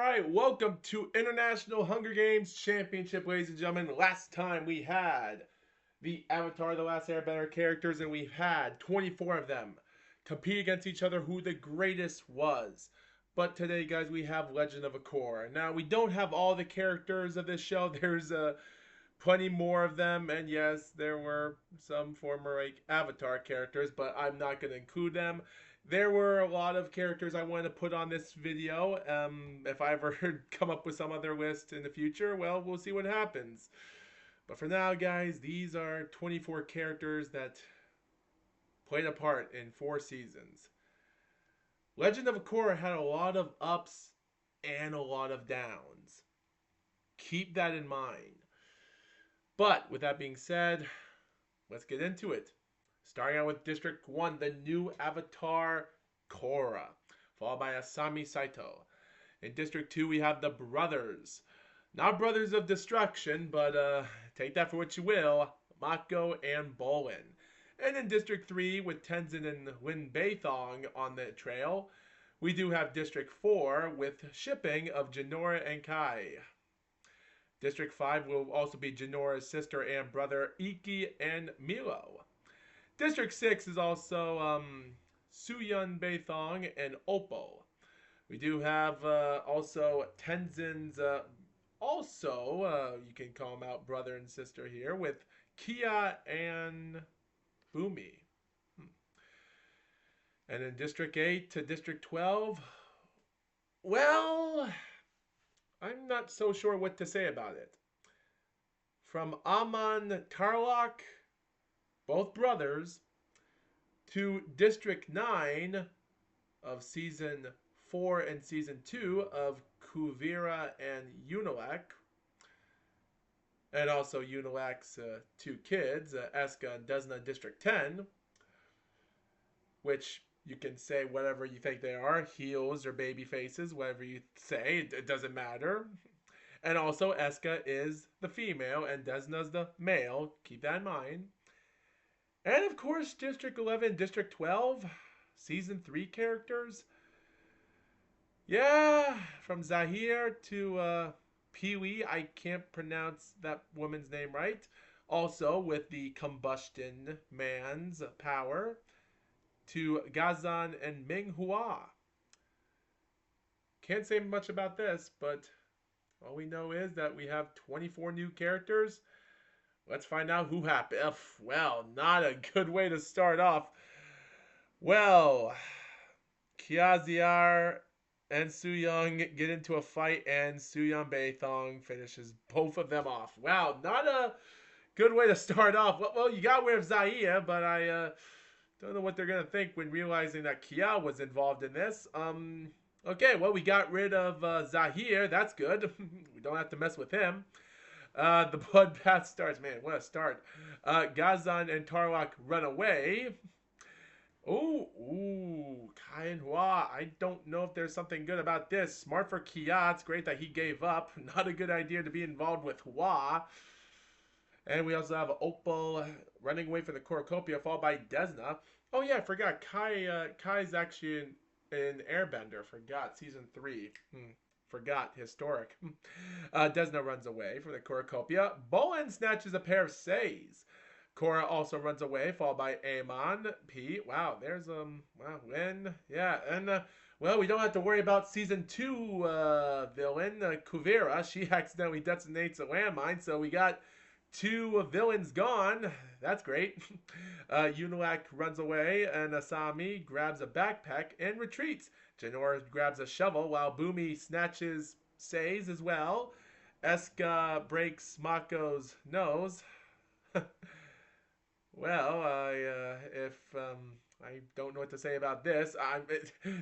right, welcome to International Hunger Games Championship, ladies and gentlemen. Last time we had the Avatar The Last Airbender characters, and we've had 24 of them compete against each other who the greatest was. But today, guys, we have Legend of Korra. Now, we don't have all the characters of this show. There's plenty more of them, and yes, there were some former like Avatar characters, but I'm not going to include them. There were a lot of characters I wanted to put on this video. If I ever come up with some other list in the future, well, we'll see what happens. But for now, guys, these are 24 characters that played a part in 4 seasons. Legend of Korra had a lot of ups and a lot of downs. Keep that in mind. But with that being said, let's get into it. Starting out with District 1, the new Avatar Korra, followed by Asami Saito. In District 2, we have the Brothers. Not Brothers of Destruction, but take that for what you will, Mako and Bolin. And in District 3, with Tenzin and Lin Beithong on the trail, we do have District 4 with shipping of Jinora and Kai. District 5 will also be Jinora's sister and brother Iki and Milo. District 6 is also Suyun Beithong and Oppo. We do have also Tenzin's, you can call them out brother and sister here, with Kia and Bumi. And in District 8 to District 12, well, I'm not so sure what to say about it. From Aman Tarlok, both brothers, to District 9 of Season 4 and Season 2 of Kuvira and Unalak. And also Unalak's two kids, Eska and Desna District 10. Which you can say whatever you think they are, heels or baby faces, whatever you say, it doesn't matter. And also Eska is the female and Desna's the male, keep that in mind. And of course, District 11, District 12, Season 3 characters. Yeah, from Zahir to Pee-wee, I can't pronounce that woman's name right. Also with the Combustion Man's power, to Gazan and Minghua. Can't say much about this, but all we know is that we have 24 new characters. Let's find out who happened. Well, not a good way to start off. Well, Kiaziar and Suyong get into a fight, and Suyong Beithong finishes both of them off. Wow, not a good way to start off. Well, you got rid of Zaya, but I don't know what they're going to think when realizing that Kia was involved in this. Okay, well, we got rid of Zahir. That's good. We don't have to mess with him. The bloodbath starts. Man, what a start. Gazan and Tarlok run away. Ooh, Kai and Hua. I don't know if there's something good about this. Smart for Kia. It's great that he gave up. Not a good idea to be involved with Hua. And we also have Opal running away from the cornucopia, followed by Desna. Oh yeah, I forgot. Kai's actually an airbender. Forgot. Season 3. Forgot. Historic. Desna runs away from the cornucopia. Bolin snatches a pair of Says. Korra also runs away, followed by Amon. P. Wow, there's Lin. Yeah, and well, we don't have to worry about Season 2 villain, Kuvira. She accidentally detonates a landmine, so we got 2 villains gone. That's great. Unalak runs away, and Asami grabs a backpack and retreats. Jinora grabs a shovel, while Bumi snatches Says as well. Eska breaks Mako's nose. Well, I don't know what to say about this.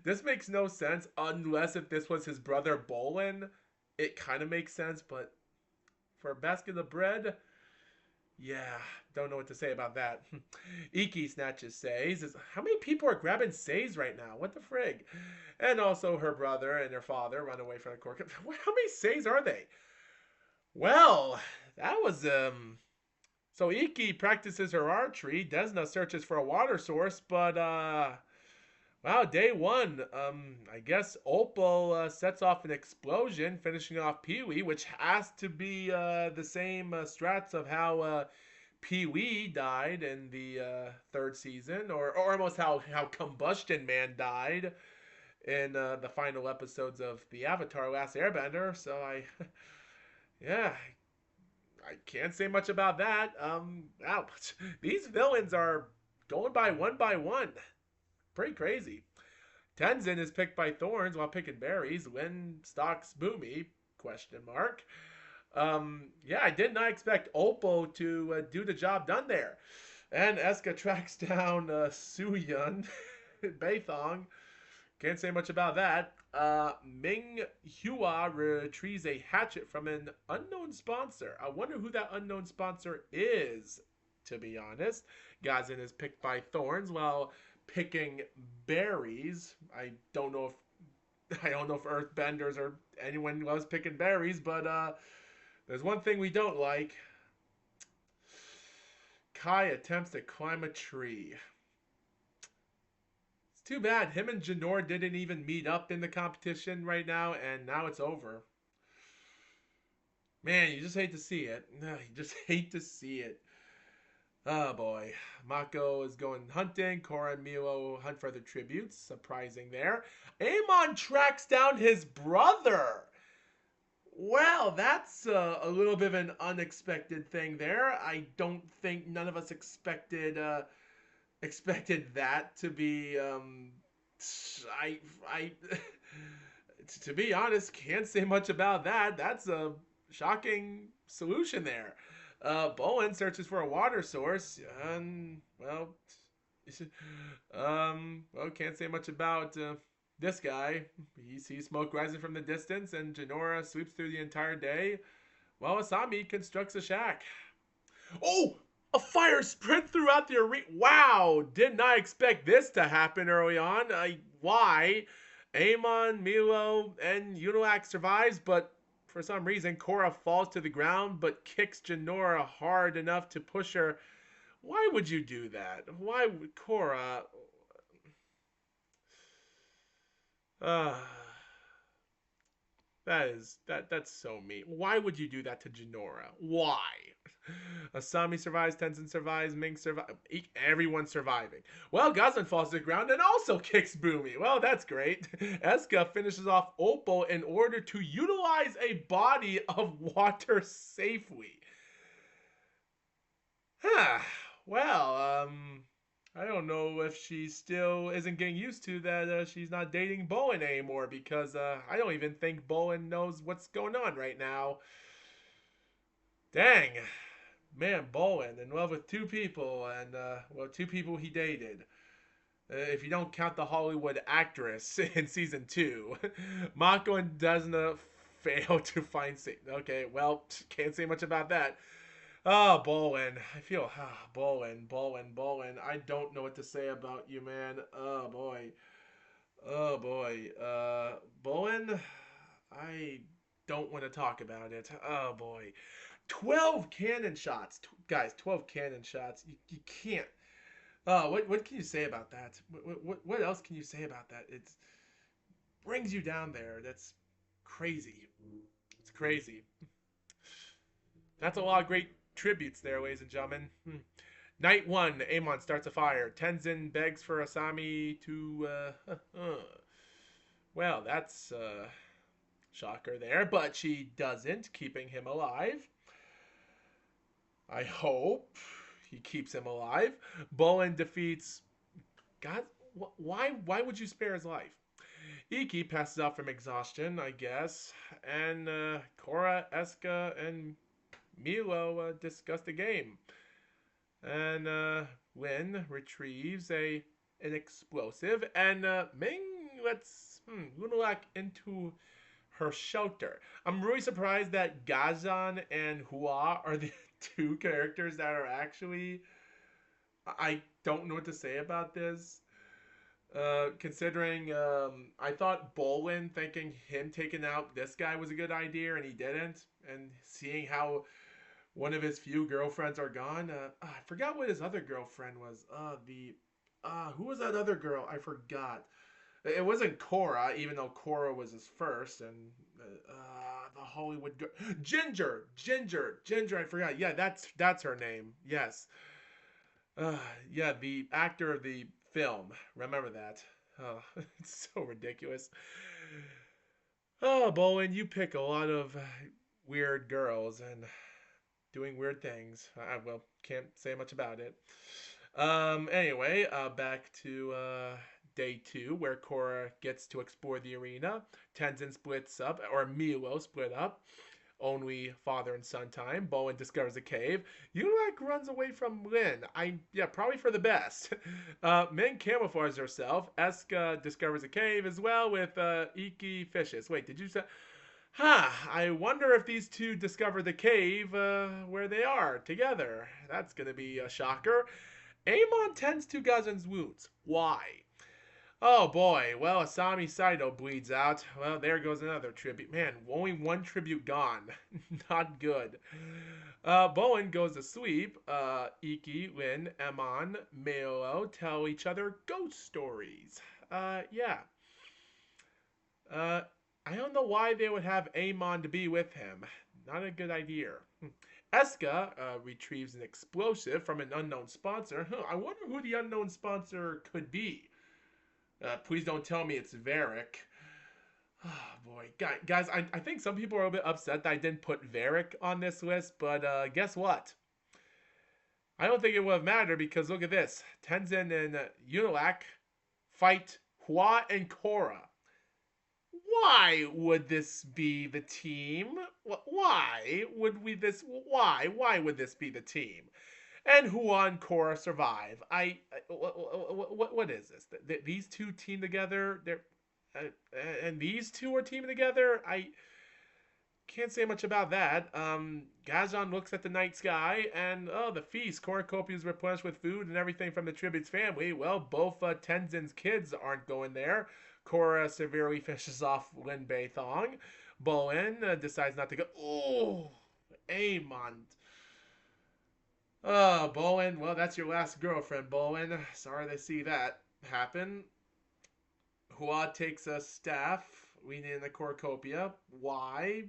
This makes no sense unless if this was his brother Bolin. It kind of makes sense, but for a basket of bread, yeah, don't know what to say about that. Iki snatches Says. How many people are grabbing Says right now? What the frig? And also her brother and her father run away from the cork. How many Says are they? Well, that was so Iki practices her archery. Desna searches for a water source, but Wow, day one. I guess Opal sets off an explosion, finishing off Pee Wee, which has to be the same strats of how Pee Wee died in the third season, or almost how Combustion Man died in the final episodes of the Avatar: Last Airbender. So yeah, I can't say much about that. Wow, these villains are going by one. Pretty crazy. Tenzin is picked by thorns while picking berries. Lin stalks Boomy? Question mark. Yeah, I did not expect Oppo to do the job done there. And Eska tracks down Suyun, Beithong. Can't say much about that. Ming Hua retrieves a hatchet from an unknown sponsor. I wonder who that unknown sponsor is, to be honest. Gazin is picked by thorns while picking berries. I don't know if earthbenders or anyone loves picking berries, but there's one thing we don't like. Kai attempts to climb a tree. It's too bad. Him and Janor didn't even meet up in the competition right now, and now it's over. Man, you just hate to see it. You just hate to see it. Oh boy. Mako is going hunting. Korra and Milo hunt for other tributes. Surprising there. Amon tracks down his brother. Well, that's a little bit of an unexpected thing there. I don't think none of us expected that to be. I to be honest, can't say much about that. That's a shocking solution there. Bowen searches for a water source, and well, can't say much about this guy. He sees smoke rising from the distance, and Janora sweeps through the entire day, while Asami constructs a shack. Oh, a fire spread throughout the arena. Wow, did not expect this to happen early on. Why? Amon, Milo, and Unilak survives, but for some reason, Korra falls to the ground but kicks Janora hard enough to push her. Why would you do that? Why would Korra? Uh, that's so mean. Why would you do that to Janora? Why? Asami survives, Tenzin survives, Ming survives. Everyone's surviving. Well, Gazan falls to the ground and also kicks Boomy. Well, that's great. Eska finishes off Oppo in order to utilize a body of water safely. Huh. Well, I don't know if she still isn't getting used to that she's not dating Bowen anymore because I don't even think Bowen knows what's going on right now. Dang. Man, Bowen in love with two people, and well, two people he dated. If you don't count the Hollywood actress in season two, Mako and Desna fail to find Satan. Okay, well, can't say much about that. Oh, Bowen. I feel, Bowen. I don't know what to say about you, man. Oh, boy. Oh, boy. Bowen, I don't want to talk about it. Oh, boy. 12 cannon shots. Guys, 12 cannon shots. You can't. What can you say about that? What else can you say about that? It brings you down there. That's crazy. It's crazy. That's a lot of great tributes there, ladies and gentlemen. Night one, Amon starts a fire. Tenzin begs for Asami to. Well, that's shocker there, but she doesn't, keeping him alive. I hope he keeps him alive. Bowen defeats. God, why would you spare his life? Iki passes out from exhaustion, I guess, and Korra, Eska, and Milo discuss the game. And Lin retrieves an explosive, and Ming lets Lunalak into her shelter. I'm really surprised that Gazan and Hua are the two characters that are actually. I don't know what to say about this. Considering I thought Bolin thinking him taking out this guy was a good idea and he didn't, and seeing how one of his few girlfriends are gone. I forgot what his other girlfriend was. The Who was that other girl? I forgot. It wasn't Korra, even though Korra was his first, and the Hollywood girl, Ginger. I forgot. Yeah, that's her name. Yes. Uh, yeah, the actor of the film. Remember that. Oh, it's so ridiculous. Oh, Bowen, you pick a lot of weird girls and doing weird things. I well can't say much about it. Anyway, back to day two, where Korra gets to explore the arena. Tenzin splits up, or Milo split up. Only father and son time. Bowen discovers a cave. Yulak runs away from Lin. Yeah, probably for the best. Ming camouflages herself. Eska discovers a cave as well with Iki fishes. Wait, did you say? I wonder if these two discover the cave where they are together. That's gonna be a shocker. Amon tends to Gazen's wounds. Why? Oh boy, well, Asami Saito bleeds out. Well, there goes another tribute. Man, only one tribute gone. Not good. Bowen goes to sleep. Iki, Lin, Emon, Melo tell each other ghost stories. Yeah. Uh, I don't know why they would have Amon to be with him. Not a good idea. Eska retrieves an explosive from an unknown sponsor. I wonder who the unknown sponsor could be. Please don't tell me it's Varric. Oh boy, guys, I think some people are a bit upset that I didn't put Varric on this list, but guess what? I don't think it would have mattered because look at this: Tenzin and Unilak fight Hua and Korra. Why would this be the team? Why would we this? Why would this be the team? And Hua and Korra survive. What is this? These two team together. And these two are teaming together. I can't say much about that. Gazon looks at the night sky, and oh, the feast. Cornucopia is replenished with food and everything from the tribute's family. Well, both Tenzin's kids aren't going there. Korra severely finishes off Lin Bei Thong. Bowen decides not to go. Oh, Amon. Oh, Bowen. Well, that's your last girlfriend, Bowen. Sorry to see that happen. Hua takes a staff, leaning in the cornucopia. Why?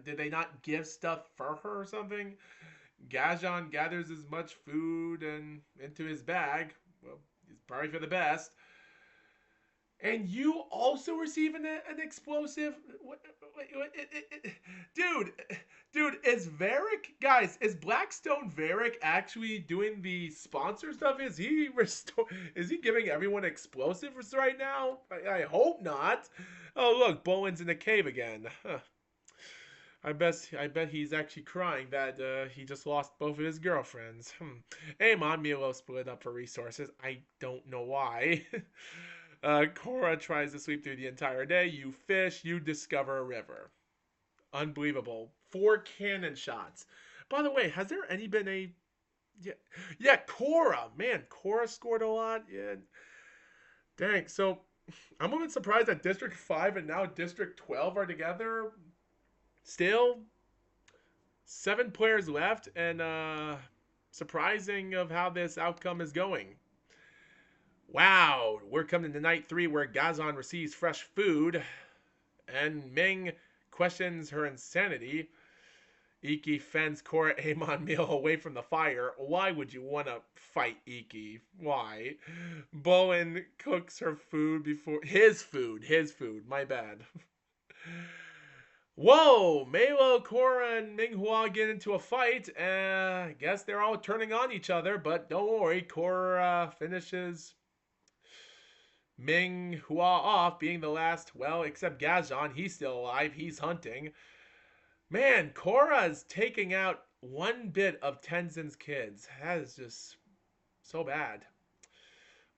Did they not give stuff for her or something? Gajon gathers as much food and into his bag. Well, he's probably for the best. And you also receive an explosive? Dude, is Varric, guys, is Blackstone Varric actually doing the sponsor stuff? Is he giving everyone explosives right now? I hope not. Oh, look, Bowen's in the cave again. Huh. I bet he's actually crying that he just lost both of his girlfriends. Amon Milo split up for resources. I don't know why. Korra tries to sleep through the entire day. You fish, you discover a river. Unbelievable. 4 cannon shots. By the way, has there any been a... Yeah, Korra. Man, Korra scored a lot. Yeah. Dang, so I'm a bit surprised that District 5 and now District 12 are together. Still, 7 players left, and surprising of how this outcome is going. Wow, we're coming to night 3 where Gazon receives fresh food and Ming questions her insanity. Iki fends Korra Amon Meal away from the fire. Why would you want to fight Iki? Why? Bowen cooks her food before... His food, my bad. Whoa! Melo, Korra, and Minghua get into a fight. I guess they're all turning on each other, but don't worry, Korra finishes Ming Hua off, being the last, well, except Gajon, he's still alive, he's hunting. Man, Korra is taking out one bit of Tenzin's kids. That is just so bad.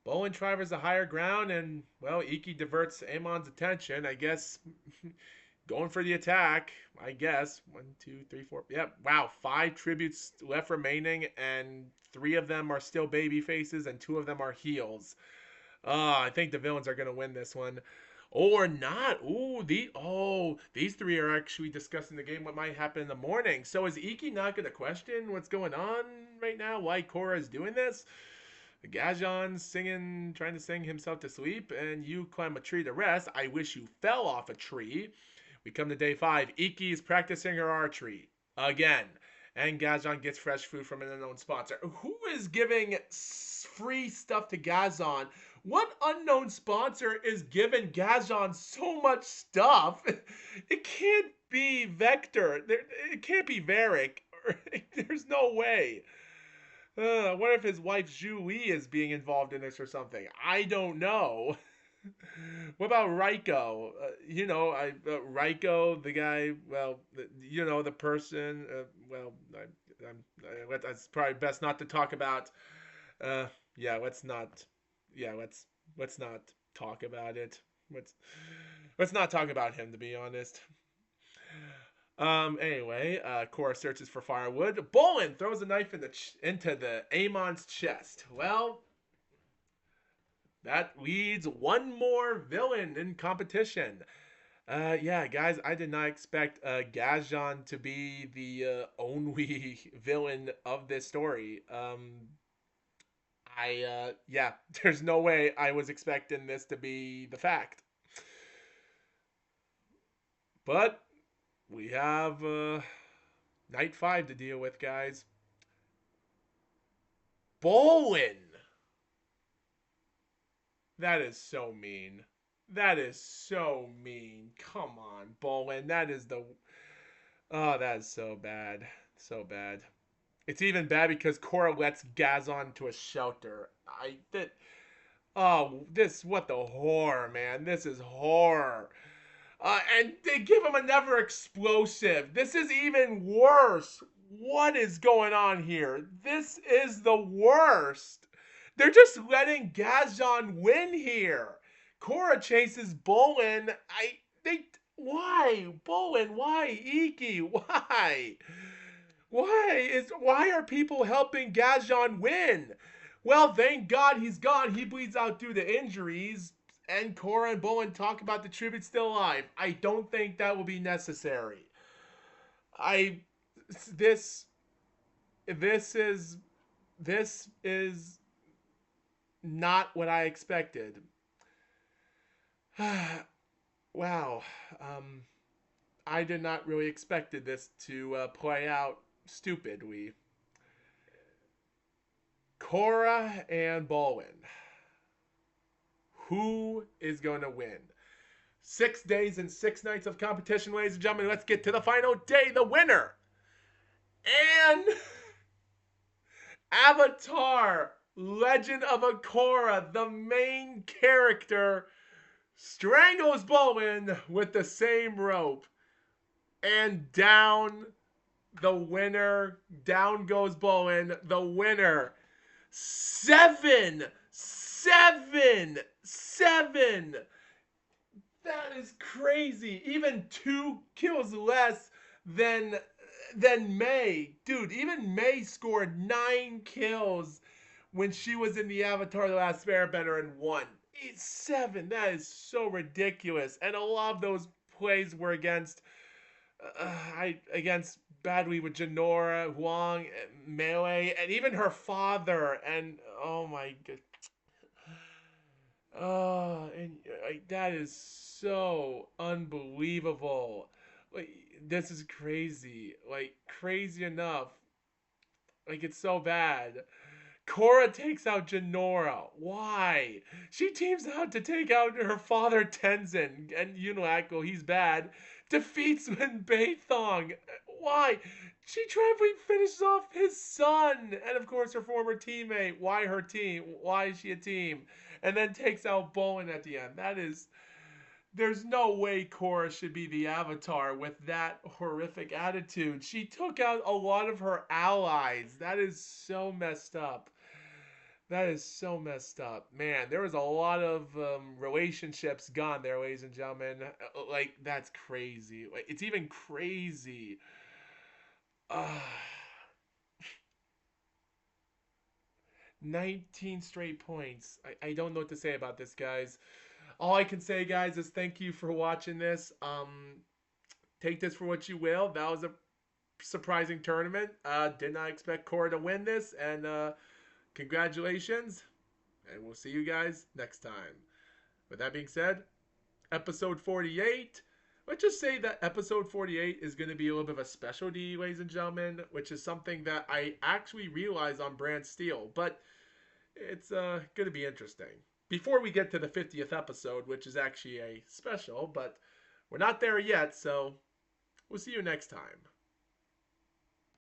Bowen travels the higher ground, and, well, Iki diverts Amon's attention, I guess. Going for the attack, I guess. 1, 2, 3, 4. Yep, wow, 5 tributes left remaining, and 3 of them are still baby faces, and 2 of them are heels. I think the villains are going to win this one. Or not. Ooh, these 3 are actually discussing the game, what might happen in the morning. So is Iki not going to question what's going on right now? Why Korra is doing this? Gajon singing, trying to sing himself to sleep, and you climb a tree to rest. I wish you fell off a tree. We come to day 5. Iki is practicing her archery again. And Gajon gets fresh food from an unknown sponsor. Who is giving free stuff to Gazon? What unknown sponsor is giving Gajon so much stuff? It can't be Vector. It can't be Varric. There's no way. I wonder if his wife Zhu Li is being involved in this or something. I don't know. What about Raiko? Raiko, the guy. Well, the person. That's probably best not to talk about. Yeah, let's not. Yeah, let's not talk about it. Let's not talk about him, to be honest. Anyway, Korra searches for firewood. Bolin throws a knife into the Amon's chest. Well, that leads one more villain in competition. Yeah, guys, I did not expect Gajon to be the only villain of this story. Yeah, there's no way I was expecting this to be the fact. But we have night 5 to deal with, guys. Bolin! That is so mean. That is so mean. Come on, Bolin. That is the... Oh, that is so bad. So bad. It's even bad because Korra lets Gazon to a shelter. What the horror, man. This is horror. And they give him another explosive. This is even worse. What is going on here? This is the worst. They're just letting Gazon win here. Korra chases Bolin. Why? Bolin, why? Iki, why? Why are people helping Gazon win? Well, thank God he's gone. He bleeds out due to injuries. And Korra and Bolin talk about the tribute still alive. I don't think that will be necessary. This is not what I expected. Wow. I did not really expected this to play out stupidly. Korra and Bolin. Who is going to win? 6 days and 6 nights of competition, ladies and gentlemen. Let's get to the final day. The winner. And Avatar, Legend of Korra, the main character, strangles Bolin with the same rope. And down goes Bolin, the winner. 7. That is crazy. Even 2 kills less than May. Dude, even May scored 9 kills when she was in the Avatar The Last Airbender and won. 7. That is so ridiculous. And a lot of those plays were against badly with Jinora, Huang, Melee, and even her father. And oh my god. Oh, and that is so unbelievable. Like, this is crazy. Like, crazy enough. Like, it's so bad. Korra takes out Jinora. Why? She teams out to take out her father Tenzin. And Unalak, he's bad. Defeats Lin Beithong. Why? She triumphantly finishes off his son. And of course her former teammate. Why her team? Why is she a team? And then takes out Bolin at the end. There's no way Korra should be the Avatar with that horrific attitude. She took out a lot of her allies. That is so messed up. That is so messed up. Man, there was a lot of relationships gone there, ladies and gentlemen. Like, that's crazy. Like, it's even crazy. 19 straight points. I don't know what to say about this, guys. All I can say, guys, is thank you for watching this. Take this for what you will. That was a surprising tournament. Did not expect Korra to win this, and congratulations. And we'll see you guys next time. With that being said, episode 48. Let's just say that episode 48 is going to be a little bit of a specialty, ladies and gentlemen, which is something that I actually realized on Brand Steel, but it's going to be interesting. Before we get to the 50th episode, which is actually a special, but we're not there yet, so we'll see you next time.